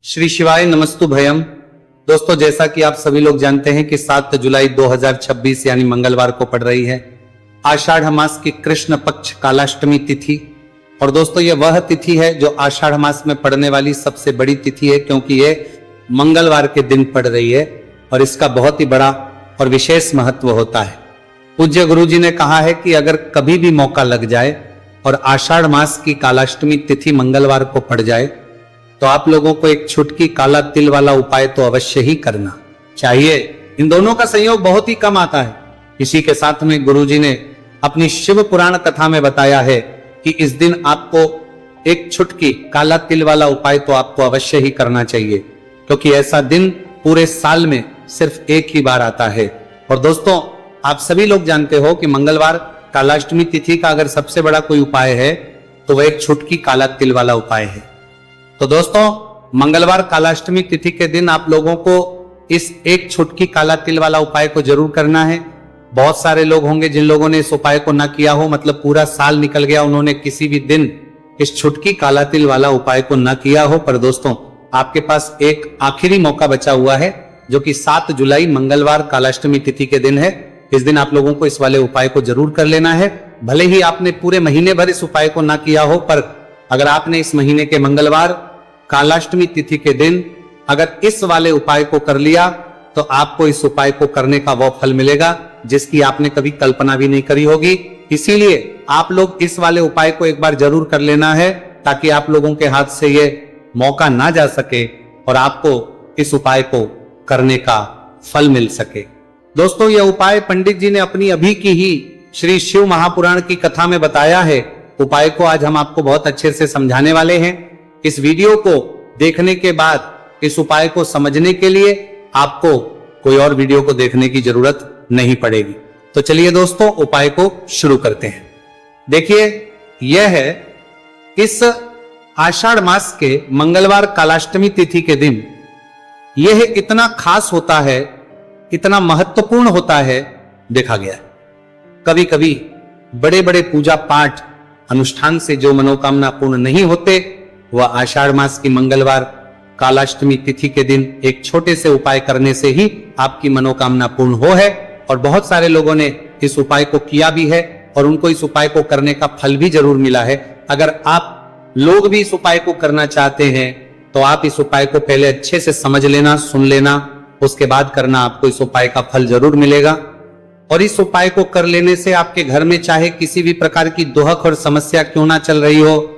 श्री शिवाय नमस्तु भयम। दोस्तों, जैसा कि आप सभी लोग जानते हैं कि 7 जुलाई 2026 यानी मंगलवार को पड़ रही है आषाढ़ मास की कृष्ण पक्ष कालाष्टमी तिथि। और दोस्तों, यह वह तिथि है जो आषाढ़ मास में पड़ने वाली सबसे बड़ी तिथि है, क्योंकि यह मंगलवार के दिन पड़ रही है और इसका बहुत ही बड़ा और विशेष महत्व होता है। पूज्य गुरु जी ने कहा है कि अगर कभी भी मौका लग जाए और आषाढ़ मास की कालाष्टमी तिथि मंगलवार को पड़ जाए तो आप लोगों को एक छुटकी काला तिल वाला उपाय तो अवश्य ही करना चाहिए। इन दोनों का संयोग बहुत ही कम आता है। इसी के साथ में गुरुजी ने अपनी शिव पुराण कथा में बताया है कि इस दिन आपको एक छुटकी काला तिल वाला उपाय तो आपको अवश्य ही करना चाहिए, क्योंकि ऐसा दिन पूरे साल में सिर्फ एक ही बार आता है। और दोस्तों, आप सभी लोग जानते हो कि मंगलवार कालाष्टमी तिथि का अगर सबसे बड़ा कोई उपाय है तो वह एक छुटकी काला तिल वाला उपाय है। तो दोस्तों, मंगलवार कालाष्टमी तिथि के दिन आप लोगों को इस एक छुटकी काला तिल वाला उपाय को जरूर करना है। बहुत सारे लोग होंगे जिन लोगों ने इस उपाय को ना किया हो, मतलब पूरा साल निकल गया, उन्होंने किसी भी दिन इस छुटकी काला तिल वाला उपाय को ना किया हो। पर दोस्तों, आपके पास एक आखिरी मौका बचा हुआ है, जो कि 7 जुलाई मंगलवार कालाष्टमी तिथि के दिन है। इस दिन आप लोगों को इस वाले उपाय को जरूर कर लेना है। भले ही आपने पूरे महीने भर इस उपाय को ना किया हो, पर अगर आपने इस महीने के मंगलवार कालाष्टमी तिथि के दिन अगर इस वाले उपाय को कर लिया तो आपको इस उपाय को करने का वो फल मिलेगा जिसकी आपने कभी कल्पना भी नहीं करी होगी। इसीलिए आप लोग इस वाले उपाय को एक बार जरूर कर लेना है, ताकि आप लोगों के हाथ से ये मौका ना जा सके और आपको इस उपाय को करने का फल मिल सके। दोस्तों, यह उपाय पंडित जी ने अपनी अभी की ही श्री शिव महापुराण की कथा में बताया है। उपाय को आज हम आपको बहुत अच्छे से समझाने वाले हैं। इस वीडियो को देखने के बाद इस उपाय को समझने के लिए आपको कोई और वीडियो को देखने की जरूरत नहीं पड़ेगी। तो चलिए दोस्तों, उपाय को शुरू करते हैं। देखिए, यह है इस आषाढ़ मास के मंगलवार कालाष्टमी तिथि के दिन। यह इतना खास होता है, इतना महत्वपूर्ण होता है, देखा गया। कभी कभी बड़े बड़े पूजा पाठ अनुष्ठान से जो मनोकामना पूर्ण नहीं होते, वह आषाढ़ मास की मंगलवार कालाष्टमी तिथि के दिन एक छोटे से उपाय करने से ही आपकी मनोकामना पूर्ण हो है। और बहुत सारे लोगों ने इस उपाय को किया भी है और उनको इस उपाय को करने का फल भी जरूर मिला है। अगर आप लोग भी इस उपाय को करना चाहते हैं तो आप इस उपाय को पहले अच्छे से समझ लेना, सुन लेना, उसके बाद करना। आपको इस उपाय का फल जरूर मिलेगा। और इस उपाय को कर लेने से आपके घर में चाहे किसी भी प्रकार की दुहक और समस्या क्यों ना चल रही हो,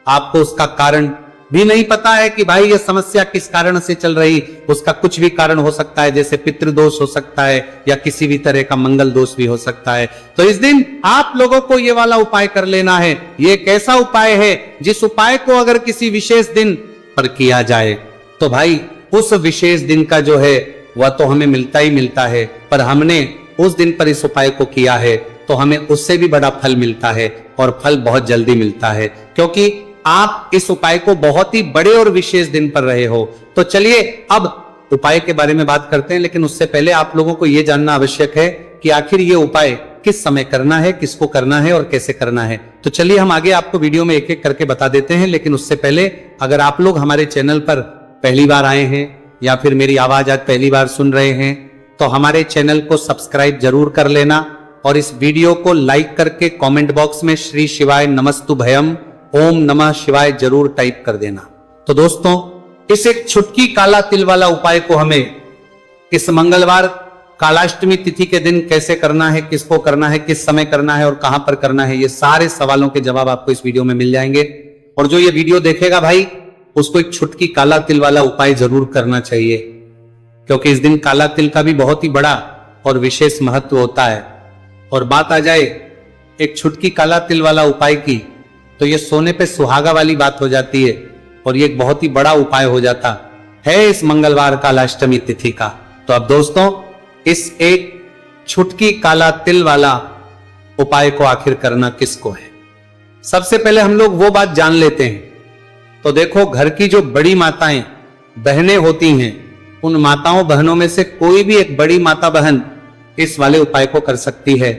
आपको उसका कारण भी नहीं पता है कि भाई ये समस्या किस कारण से चल रही, उसका कुछ भी कारण हो सकता है, जैसे पितृदोष हो सकता है या किसी भी तरह का मंगल दोष भी हो सकता है। तो इस दिन आप लोगों को ये वाला उपाय कर लेना है। ये एक ऐसा उपाय है जिस उपाय को अगर किसी विशेष दिन पर किया जाए तो भाई उस विशेष दिन का जो है वह तो हमें मिलता ही मिलता है, पर हमने उस दिन पर इस उपाय को किया है तो हमें उससे भी बड़ा फल मिलता है, और फल बहुत जल्दी मिलता है, क्योंकि आप इस उपाय को बहुत ही बड़े और विशेष दिन पर रहे हो। तो चलिए अब उपाय के बारे में बात करते हैं, लेकिन उससे पहले आप लोगों को यह जानना आवश्यक है कि आखिर ये उपाय किस समय करना है, किसको करना है और कैसे करना है। तो चलिए हम आगे आपको वीडियो में एक एक करके बता देते हैं। लेकिन उससे पहले अगर आप लोग हमारे चैनल पर पहली बार आए हैं या फिर मेरी आवाज आज पहली बार सुन रहे हैं तो हमारे चैनल को सब्सक्राइब जरूर कर लेना और इस वीडियो को लाइक करके कमेंट बॉक्स में श्री शिवाय नमस्तु भयम ओम नमः शिवाय जरूर टाइप कर देना। तो दोस्तों, इस एक छुटकी काला तिल वाला उपाय को हमें इस मंगलवार कालाष्टमी तिथि के दिन कैसे करना है, किसको करना है, किस समय करना है और कहां पर करना है, ये सारे सवालों के जवाब आपको इस वीडियो में मिल जाएंगे। और जो ये वीडियो देखेगा भाई, उसको एक छुटकी काला तिल वाला उपाय जरूर करना चाहिए, क्योंकि इस दिन काला तिल का भी बहुत ही बड़ा और विशेष महत्व होता है। और बात आ जाए एक छुटकी काला तिल वाला उपाय की, तो ये सोने पे सुहागा वाली बात हो जाती है और ये एक बहुत ही बड़ा उपाय हो जाता है इस मंगलवार कालाष्टमी तिथि का। तो अब दोस्तों, इस एक छुटकी काला तिल वाला उपाय को आखिर करना किसको है, सबसे पहले हम लोग वो बात जान लेते हैं। तो देखो, घर की जो बड़ी माताएं बहनें होती हैं, उन माताओं बहनों में से कोई भी एक बड़ी माता बहन इस वाले उपाय को कर सकती है।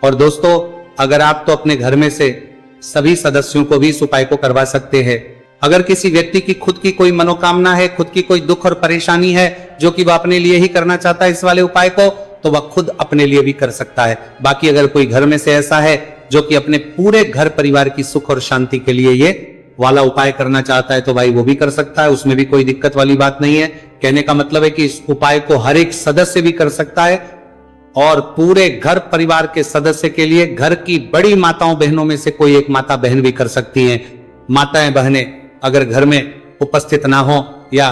और दोस्तों, अगर आप तो अपने घर में से सभी सदस्यों को भी इस उपाय को करवा सकते हैं। अगर किसी व्यक्ति की खुद की कोई मनोकामना है, खुद की कोई दुख और परेशानी है जो कि वह अपने लिए ही करना चाहता है इस वाले उपाय को, तो वह खुद अपने लिए भी कर सकता है। बाकी अगर कोई घर में से ऐसा है जो कि अपने पूरे घर परिवार की सुख और शांति के लिए ये वाला उपाय करना चाहता है, तो भाई वो भी कर सकता है, उसमें भी कोई दिक्कत वाली बात नहीं है। कहने का मतलब है कि इस उपाय को हर एक सदस्य भी कर सकता है और पूरे घर परिवार के सदस्य के लिए घर की बड़ी माताओं बहनों में से कोई एक माता बहन भी कर सकती हैं। माताएं बहनें अगर घर में उपस्थित ना हो या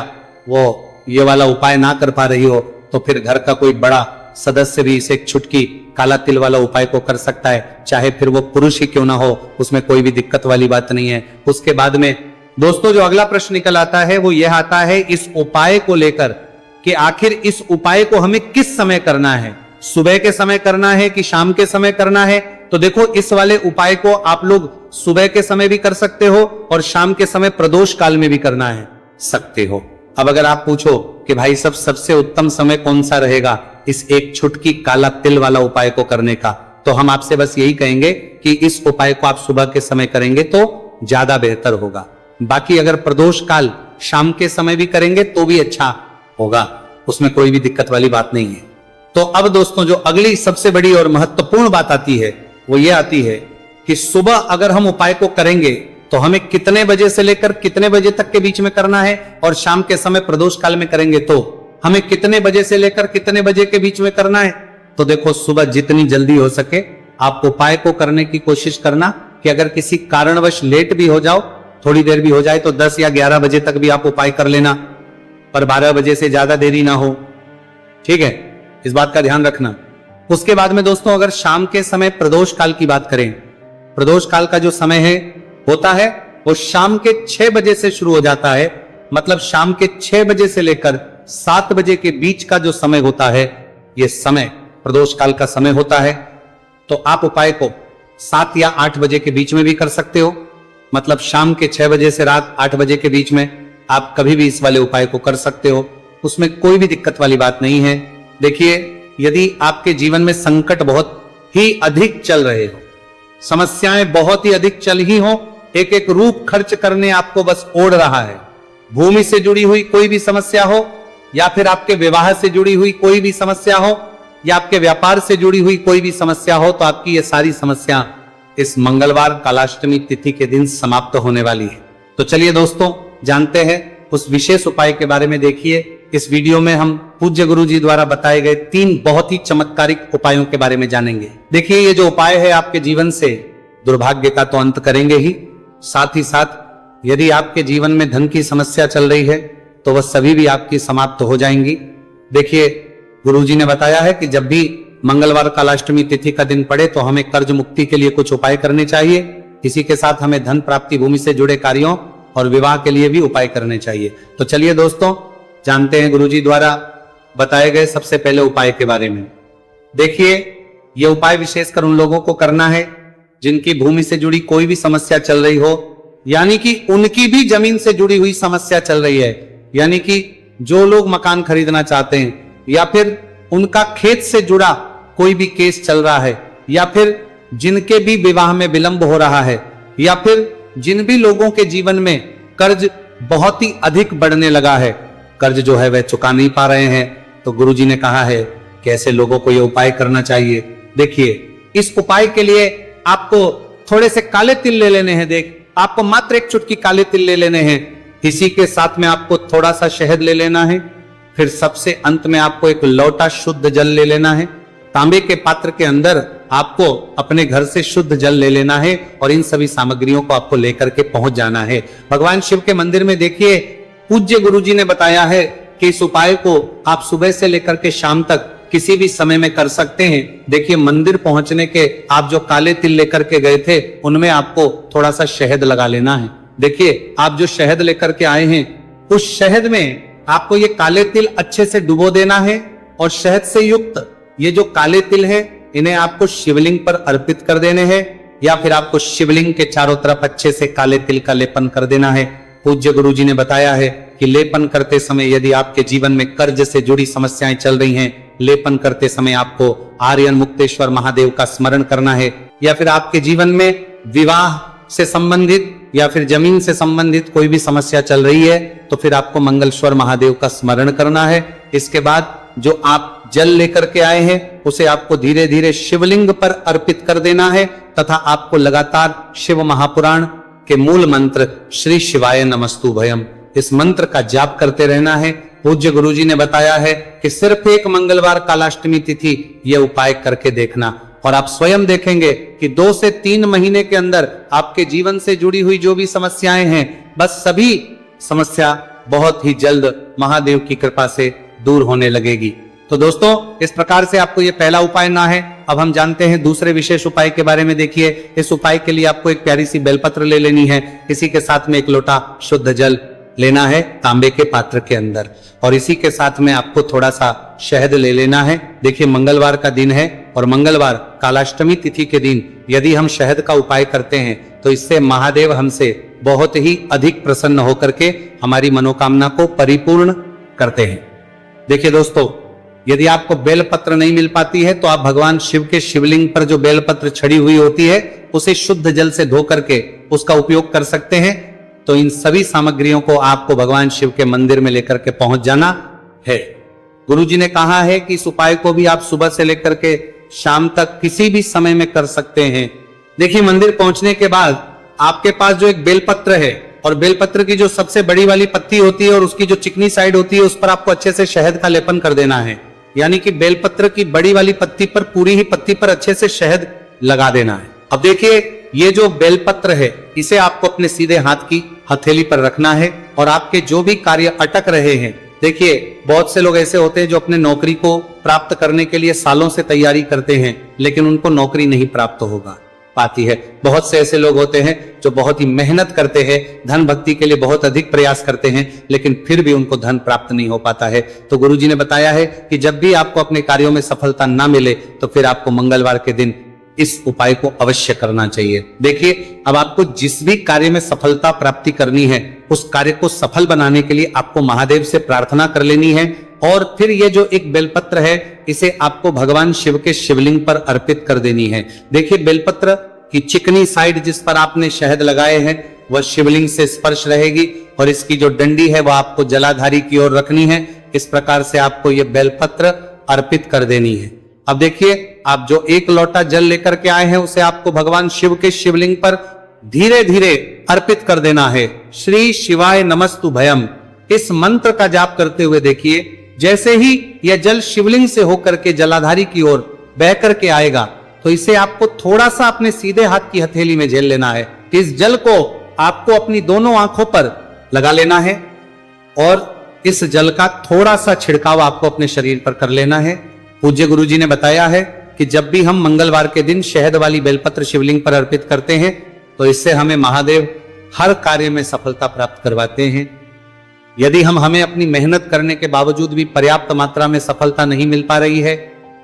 वो ये वाला उपाय ना कर पा रही हो, तो फिर घर का कोई बड़ा सदस्य भी इसे एक छुटकी काला तिल वाला उपाय को कर सकता है, चाहे फिर वो पुरुष ही क्यों ना हो, उसमें कोई भी दिक्कत वाली बात नहीं है। उसके बाद में दोस्तों जो अगला प्रश्न निकल आता है वो यह आता है इस उपाय को लेकर कि आखिर इस उपाय को हमें किस समय करना है, सुबह के समय करना है कि शाम के समय करना है। तो देखो इस वाले उपाय को आप लोग सुबह के समय भी कर सकते हो और शाम के समय प्रदोष काल में भी करना है सकते हो। अब अगर आप पूछो कि भाई सबसे उत्तम समय कौन सा रहेगा इस एक छुटकी काला तिल वाला उपाय को करने का, तो हम आपसे बस यही कहेंगे कि इस उपाय को आप सुबह के समय करेंगे तो ज्यादा बेहतर होगा। बाकी अगर प्रदोष काल शाम के समय भी करेंगे तो भी अच्छा होगा, उसमें कोई भी दिक्कत वाली बात नहीं है। तो अब दोस्तों जो अगली सबसे बड़ी और महत्वपूर्ण बात आती है वो ये आती है कि सुबह अगर हम उपाय को करेंगे तो हमें कितने बजे से लेकर कितने बजे तक के बीच में करना है, और शाम के समय प्रदोष काल में करेंगे तो हमें कितने बजे से लेकर कितने बजे के बीच में करना है। तो देखो सुबह जितनी जल्दी हो सके आप उपाय को करने की कोशिश करना कि अगर किसी कारणवश लेट भी हो जाओ, थोड़ी देर भी हो जाए, तो 10 या 11 बजे तक भी आप उपाय कर लेना, पर 12 बजे से ज्यादा देरी ना हो, ठीक है, इस बात का ध्यान रखना। उसके बाद में दोस्तों अगर शाम के समय प्रदोष काल की बात करें, प्रदोष काल का जो समय है होता है वो शाम के 6 बजे से शुरू हो जाता है, मतलब शाम के 6 बजे से लेकर 7 बजे के बीच का जो समय होता है ये समय प्रदोष काल का समय होता है। तो आप उपाय को 7 या 8 बजे के बीच में भी कर सकते हो, मतलब शाम के 6 बजे से रात 8 बजे के बीच में आप कभी भी इस वाले उपाय को कर सकते हो, उसमें कोई भी दिक्कत वाली बात नहीं है। देखिए यदि आपके जीवन में संकट बहुत ही अधिक चल रहे हो, समस्याएं बहुत ही अधिक चल ही हो, एक एक रूप खर्च करने आपको बस ओढ़ रहा है, भूमि से जुड़ी हुई कोई भी समस्या हो या फिर आपके विवाह से जुड़ी हुई कोई भी समस्या हो या आपके व्यापार से जुड़ी हुई कोई भी समस्या हो, तो आपकी ये सारी समस्या इस मंगलवार कालाष्टमी तिथि के दिन समाप्त होने वाली है। तो चलिए दोस्तों जानते हैं उस विशेष उपाय के बारे में। देखिए इस वीडियो में हम पूज्य गुरु जी द्वारा बताए गए 3 बहुत ही चमत्कारिक उपायों के बारे में जानेंगे। देखिए ये जो उपाय है आपके जीवन से दुर्भाग्य का तो अंत करेंगे ही, साथ ही साथ यदि आपके जीवन में धन की समस्या चल रही है तो वह सभी भी आपकी समाप्त हो जाएंगी। देखिए गुरुजी ने बताया है कि जब भी मंगलवार कालाष्टमी तिथि का दिन पड़े तो हमें कर्ज मुक्ति के लिए कुछ उपाय करने चाहिए, इसी के साथ हमें धन प्राप्ति, भूमि से जुड़े कार्यों और विवाह के लिए भी उपाय करने चाहिए। तो चलिए दोस्तों जानते हैं गुरुजी द्वारा बताए गए सबसे पहले उपाय के बारे में। देखिए ये उपाय विशेषकर उन लोगों को करना है जिनकी भूमि से जुड़ी कोई भी समस्या चल रही हो, यानी कि उनकी भी जमीन से जुड़ी हुई समस्या चल रही है, यानी कि जो लोग मकान खरीदना चाहते हैं या फिर उनका खेत से जुड़ा कोई भी केस चल रहा है, या फिर जिनके भी विवाह में विलंब हो रहा है, या फिर जिन भी लोगों के जीवन में कर्ज बहुत ही अधिक बढ़ने लगा है, कर्ज जो है वह चुका नहीं पा रहे हैं, तो गुरुजी ने कहा है कि ऐसे लोगों को यह उपाय करना चाहिए। देखिए इस उपाय के लिए आपको थोड़े से काले तिल ले लेने हैं। देख आपको मात्र एक चुटकी काले तिल ले लेने हैं, इसी के साथ में आपको थोड़ा सा शहद ले लेना है, फिर सबसे अंत में आपको एक लोटा शुद्ध जल ले लेना है। तांबे के पात्र के अंदर आपको अपने घर से शुद्ध जल ले लेना है और इन सभी सामग्रियों को आपको लेकर के पहुंच जाना है भगवान शिव के मंदिर में। देखिए पूज्य गुरुजी ने बताया है कि इस उपाय को आप सुबह से लेकर के शाम तक किसी भी समय में कर सकते हैं। देखिए मंदिर पहुंचने के आप जो काले तिल लेकर के गए थे उनमें आपको थोड़ा सा शहद लगा लेना है। देखिए आप जो शहद लेकर के आए हैं उस शहद में आपको ये काले तिल अच्छे से डुबो देना है और शहद से युक्त ये जो काले तिल है इन्हें आपको शिवलिंग पर अर्पित कर देने हैं, या फिर आपको शिवलिंग के चारों तरफ अच्छे से काले तिल का लेपन कर देना है। पूज्य गुरुजी ने बताया है कि लेपन करते समय यदि आपके जीवन में कर्ज से जुड़ी समस्याएं चल रही हैं, लेपन करते समय आपको आर्यन मुक्तेश्वर महादेव का स्मरण करना है, या फिर आपके जीवन में विवाह से संबंधित या फिर जमीन से संबंधित कोई भी समस्या चल रही है तो फिर आपको मंगलेश्वर महादेव का स्मरण करना है। इसके बाद जो आप जल लेकर के आए हैं उसे आपको धीरे धीरे शिवलिंग पर अर्पित कर देना है तथा आपको लगातार शिव महापुराण के मूल मंत्र श्री शिवाय नमस्तुभयम इस मंत्र का जाप करते रहना है। पूज्य गुरुजी ने बताया है कि सिर्फ एक मंगलवार कालाष्टमी तिथि यह उपाय करके देखना और आप स्वयं देखेंगे कि 2 से 3 महीने के अंदर आपके जीवन से जुड़ी हुई जो भी समस्याएं हैं बस सभी समस्या बहुत ही जल्द महादेव की कृपा से दूर होने लगेगी। तो दोस्तों इस प्रकार से आपको ये पहला उपाय ना है। अब हम जानते हैं दूसरे विशेष उपाय के बारे में। देखिए इस उपाय के लिए आपको एक प्यारी सी बेलपत्र ले लेनी है। इसी के साथ में 1 लोटा शुद्ध जल लेना है तांबे के पात्र के अंदर और इसी के साथ में आपको थोड़ा सा शहद ले लेना है। देखिए मंगलवार का दिन है और मंगलवार कालाष्टमी तिथि के दिन यदि हम शहद का उपाय करते हैं तो इससे महादेव हमसे बहुत ही अधिक प्रसन्न होकर के हमारी मनोकामना को परिपूर्ण करते हैं। देखिए दोस्तों यदि आपको बेलपत्र नहीं मिल पाती है तो आप भगवान शिव के शिवलिंग पर जो बेलपत्र छड़ी हुई होती है उसे शुद्ध जल से धो करके उसका उपयोग कर सकते हैं। तो इन सभी सामग्रियों को आपको भगवान शिव के मंदिर में लेकर के पहुंच जाना है। गुरुजी ने कहा है कि इस उपाय को भी आप सुबह से लेकर के शाम तक किसी भी समय में कर सकते हैं। देखिए मंदिर पहुंचने के बाद आपके पास जो एक बेलपत्र है और बेलपत्र की जो सबसे बड़ी वाली पत्ती होती है और उसकी जो चिकनी साइड होती है उस पर आपको अच्छे से शहद का लेपन कर देना है। यानी कि बेलपत्र की बड़ी वाली पत्ती पर पूरी ही पत्ती पर अच्छे से शहद लगा देना है। अब देखिए ये जो बेलपत्र है इसे आपको अपने सीधे हाथ की हथेली पर रखना है और आपके जो भी कार्य अटक रहे हैं, देखिए बहुत से लोग ऐसे होते हैं जो अपने नौकरी को प्राप्त करने के लिए सालों से तैयारी करते हैं लेकिन उनको नौकरी नहीं प्राप्त होगा पाती है। बहुत से ऐसे लोग होते हैं जो बहुत ही मेहनत करते हैं, धन भक्ति के लिए बहुत अधिक प्रयास करते हैं लेकिन फिर भी उनको धन प्राप्त नहीं हो पाता है। तो गुरुजी ने बताया है कि जब भी आपको अपने कार्यों में सफलता ना मिले तो फिर आपको मंगलवार के दिन इस उपाय को अवश्य करना चाहिए। देखिए अब आपको जिस भी कार्य में सफलता प्राप्ति करनी है उस कार्य को सफल बनाने के लिए आपको महादेव से प्रार्थना कर लेनी है और फिर ये जो एक बेलपत्र है इसे आपको भगवान शिव के शिवलिंग पर अर्पित कर देनी है। देखिए बेलपत्र की चिकनी साइड जिस पर आपने शहद लगाए हैं वह शिवलिंग से स्पर्श रहेगी और इसकी जो डंडी है वह आपको जलाधारी की ओर रखनी है। इस प्रकार से आपको यह बेलपत्र अर्पित कर देनी है। अब देखिए आप जो 1 लोटा जल लेकर के आए हैं उसे आपको भगवान शिव के शिवलिंग पर धीरे धीरे अर्पित कर देना है। श्री शिवाय नमस्तुभयम इस मंत्र का जाप करते हुए देखिए जैसे ही यह जल शिवलिंग से होकर के जलाधारी की ओर बह करके आएगा तो इसे आपको थोड़ा सा अपने सीधे हाथ की हथेली में झेल लेना है। इस जल को आपको अपनी दोनों आंखों पर लगा लेना है और इस जल का थोड़ा सा छिड़काव आपको अपने शरीर पर कर लेना है। पूज्य गुरुजी ने बताया है कि जब भी हम मंगलवार के दिन शहद वाली बेलपत्र शिवलिंग पर अर्पित करते हैं तो इससे हमें महादेव हर कार्य में सफलता प्राप्त करवाते हैं। यदि हमें अपनी मेहनत करने के बावजूद भी पर्याप्त मात्रा में सफलता नहीं मिल पा रही है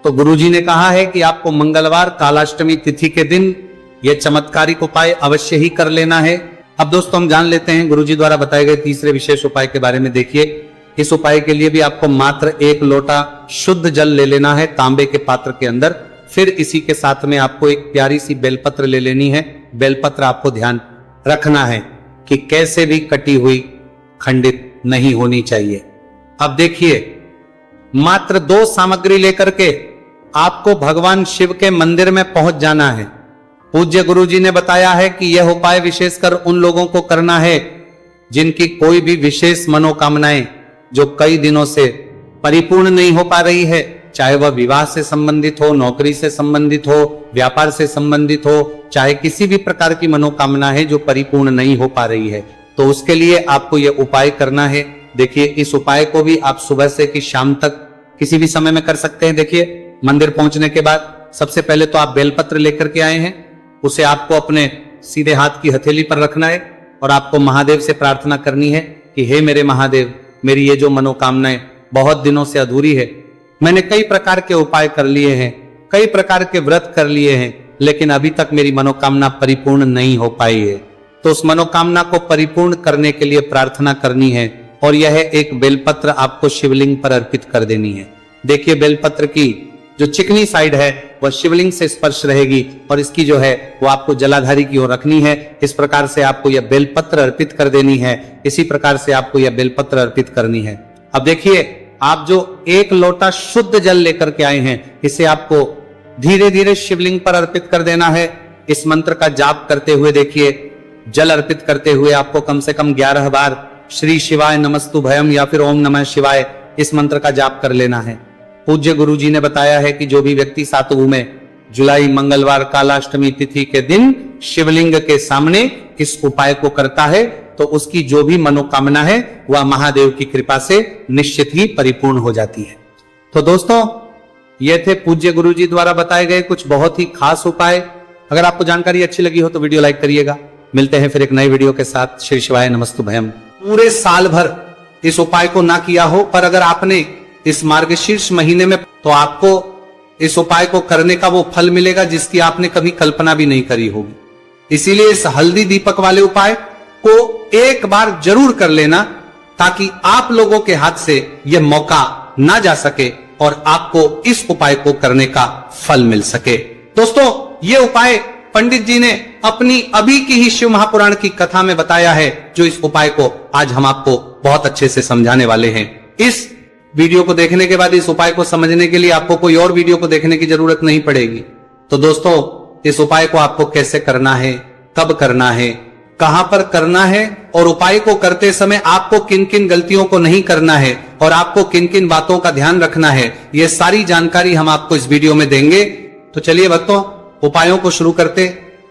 तो गुरुजी ने कहा है कि आपको मंगलवार कालाष्टमी तिथि के दिन यह चमत्कारिक उपाय अवश्य ही कर लेना है। अब दोस्तों हम जान लेते हैं गुरुजी द्वारा बताए गए तीसरे विशेष उपाय के बारे में। देखिए इस उपाय के लिए भी आपको मात्र 1 लोटा शुद्ध जल ले लेना है तांबे के पात्र के अंदर। फिर इसी के साथ में आपको एक प्यारी सी बेलपत्र ले लेनी है। बेलपत्र आपको ध्यान रखना है कि कैसे भी कटी हुई खंडित नहीं होनी चाहिए। अब देखिए मात्र 2 सामग्री लेकर के आपको भगवान शिव के मंदिर में पहुंच जाना है। पूज्य गुरुजी ने बताया है कि यह उपाय विशेषकर उन लोगों को करना है जिनकी कोई भी विशेष मनोकामनाएं जो कई दिनों से परिपूर्ण नहीं हो पा रही है, चाहे वह विवाह से संबंधित हो, नौकरी से संबंधित हो, व्यापार से संबंधित हो, चाहे किसी भी प्रकार की मनोकामना है जो परिपूर्ण नहीं हो पा रही है, तो उसके लिए आपको यह उपाय करना है। देखिए इस उपाय को भी आप सुबह से कि शाम तक किसी भी समय में कर सकते हैं। देखिए मंदिर पहुंचने के बाद सबसे पहले तो आप बेलपत्र लेकर के आए हैं, उसे आपको अपने सीधे हाथ की हथेली पर रखना है और आपको महादेव से प्रार्थना करनी है कि हे मेरे महादेव, मेरी ये जो मनोकामनाएं बहुत दिनों से अधूरी है, मैंने कई प्रकार के उपाय कर लिए हैं, कई प्रकार के व्रत कर लिए हैं, लेकिन अभी तक मेरी मनोकामना परिपूर्ण नहीं हो पाई है। तो उस मनोकामना को परिपूर्ण करने के लिए प्रार्थना करनी है और यह एक बेलपत्र आपको शिवलिंग पर अर्पित कर देनी है। देखिए बेलपत्र की जो चिकनी साइड है वह शिवलिंग से स्पर्श रहेगी और इसकी जो है वो आपको जलाधारी की ओर रखनी है। इस प्रकार से आपको यह बेलपत्र अर्पित कर देनी है। इसी प्रकार से आपको यह बेलपत्र अर्पित करनी है। अब देखिए, आप जो 1 लोटा शुद्ध जल लेकर के आए हैं, इसे आपको धीरे धीरे शिवलिंग पर अर्पित कर देना है। इस मंत्र का जाप करते हुए देखिए, जल अर्पित करते हुए आपको कम से कम 11 बार श्री शिवाय नमस्तुभयम या फिर ओम नमः शिवाय इस मंत्र का जाप कर लेना है। पूज्य गुरु जी ने बताया है कि जो भी व्यक्ति 7 जुलाई मंगलवार कालाष्टमी तिथि के दिन शिवलिंग के सामने इस उपाय को करता है तो उसकी जो भी मनोकामना है वह महादेव की कृपा से निश्चित ही परिपूर्ण हो जाती है। तो दोस्तों, ये थे पूज्य गुरु जी द्वारा बताए गए कुछ बहुत ही खास उपाय। अगर आपको जानकारी अच्छी लगी हो तो वीडियो लाइक करिएगा। मिलते हैं फिर एक नई वीडियो के साथ। श्री शिवाय नमस्तुभयम। पूरे साल भर इस उपाय को ना किया हो, पर अगर आपने इस मार्गशीर्ष महीने में, तो आपको इस उपाय को करने का वो फल मिलेगा जिसकी आपने कभी कल्पना भी नहीं करी होगी। इसीलिए इस हल्दी दीपक वाले उपाय को एक बार जरूर कर लेना, ताकि आप लोगों के हाथ से यह मौका ना जा सके और आपको इस उपाय को करने का फल मिल सके। दोस्तों, ये उपाय पंडित जी ने अपनी अभी की ही शिव महापुराण की कथा में बताया है, जो इस उपाय को आज हम आपको बहुत अच्छे से समझाने वाले हैं। इस वीडियो को देखने के बाद इस उपाय को समझने के लिए आपको कोई और वीडियो को देखने की जरूरत नहीं पड़ेगी। तो दोस्तों, इस उपाय को आपको कैसे करना है, कब करना है, कहां पर करना है और उपाय को करते समय आपको किन किन गलतियों को नहीं करना है और आपको किन किन बातों का ध्यान रखना है, यह सारी जानकारी हम आपको इस वीडियो में देंगे। तो चलिए भक्तों, उपायों को शुरू करते।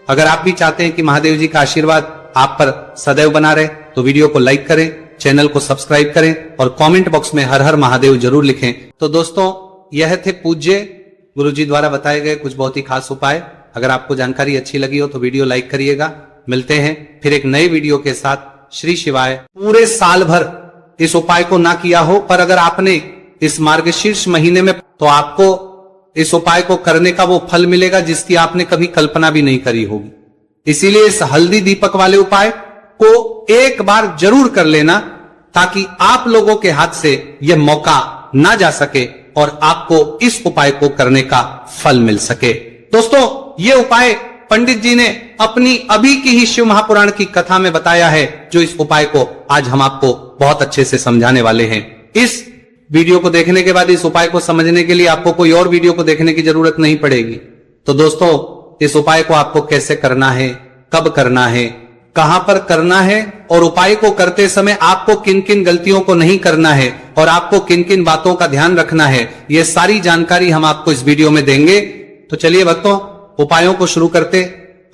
अगर आप भी चाहते हैं कि महादेव जी का आशीर्वाद आप पर सदैव बना रहे तो वीडियो को लाइक करें, चैनल को सब्सक्राइब करें और कमेंट बॉक्स में हर हर महादेव जरूर लिखें। तो दोस्तों, यह थे पूज्य गुरु जी द्वारा बताए गए कुछ बहुत ही खास उपाय। अगर आपको जानकारी अच्छी लगी हो तो वीडियो लाइक करिएगा। मिलते हैं फिर एक नए वीडियो के साथ। श्री शिवाय। पूरे साल भर इस उपाय को ना किया हो, पर अगर आपने इस मार्गशीर्ष महीने में, तो आपको इस उपाय को करने का वो फल मिलेगा जिसकी आपने कभी कल्पना भी नहीं करी होगी। इसीलिए इस हल्दी दीपक वाले उपाय को एक बार जरूर कर लेना, ताकि आप लोगों के हाथ से यह मौका ना जा सके और आपको इस उपाय को करने का फल मिल सके। दोस्तों, ये उपाय पंडित जी ने अपनी अभी की ही शिव महापुराण की कथा में बताया है, जो इस उपाय को आज हम आपको बहुत अच्छे से समझाने वाले हैं। इस वीडियो को देखने के बाद इस उपाय को समझने के लिए आपको कोई और वीडियो को देखने की जरूरत नहीं पड़ेगी। तो दोस्तों, इस उपाय को आपको कैसे करना है, कब करना है, कहां पर करना है और उपाय को करते समय आपको किन किन गलतियों को नहीं करना है और आपको किन किन बातों का ध्यान रखना है, यह सारी जानकारी हम आपको इस वीडियो में देंगे। तो चलिए भक्तों, उपायों को शुरू करते।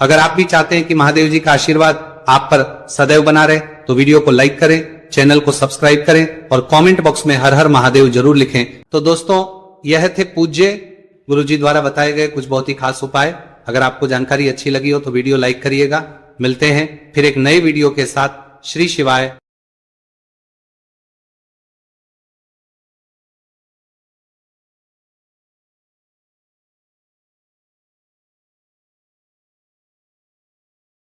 अगर आप भी चाहते हैं कि महादेव जी का आशीर्वाद आप पर सदैव बना रहे तो वीडियो को लाइक करें, चैनल को सब्सक्राइब करें और कमेंट बॉक्स में हर हर महादेव जरूर लिखें। तो दोस्तों, यह थे पूज्य गुरु जी द्वारा बताए गए कुछ बहुत ही खास उपाय। अगर आपको जानकारी अच्छी लगी हो तो वीडियो लाइक करिएगा। मिलते हैं फिर एक नए वीडियो के साथ। श्री शिवाय।